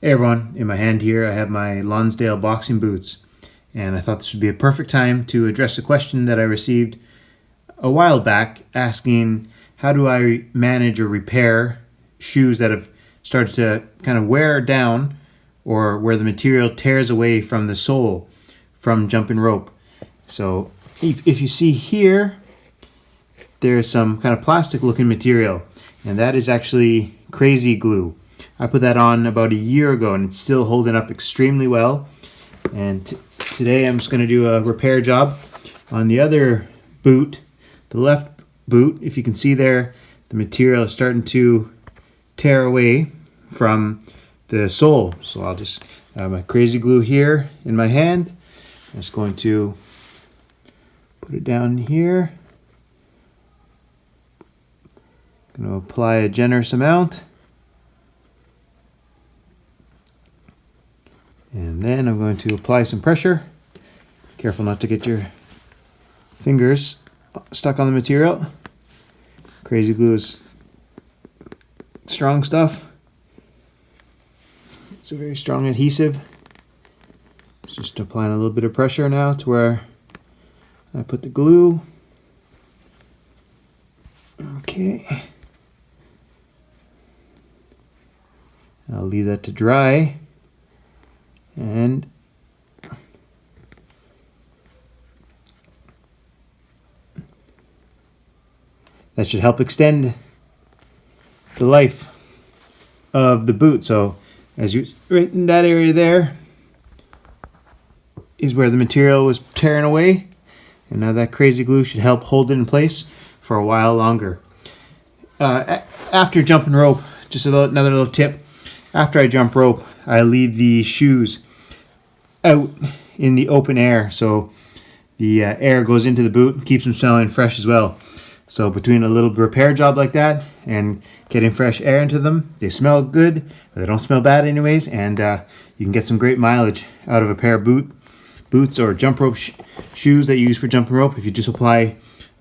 Hey everyone, in my hand here I have my Lonsdale boxing boots, and I thought this would be a perfect time to address a question that I received a while back asking how do I manage or repair shoes that have started to kind of wear down or where the material tears away from the sole from jumping rope. So if you see here, there's some kind of plastic looking material, and that is actually crazy glue. I put that on about a year ago and it's still holding up extremely well. And today I'm just going to do a repair job on the other boot, the left boot. If you can see there, the material is starting to tear away from the sole. So I'll just have my crazy glue here in my hand. I'm just going to put it down here. I'm going to apply a generous amount. And then I'm going to apply some pressure. Careful not to get your fingers stuck on the material. Crazy glue is strong stuff. It's a very strong adhesive. Just applying a little bit of pressure now to where I put the glue. Okay. I'll leave that to dry. And that should help extend the life of the boot. So as you right in that area there is where the material was tearing away, and now that crazy glue should help hold it in place for a while longer. After jumping rope, just another little tip. After I jump rope, I leave the shoes out in the open air, so the air goes into the boot and keeps them smelling fresh as well. So between a little repair job like that and getting fresh air into them, they smell good, but they don't smell bad anyways, and you can get some great mileage out of a pair of boots or jump rope shoes that you use for jumping rope if you just apply a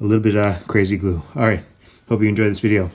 little bit of crazy glue. Alright, hope you enjoyed this video.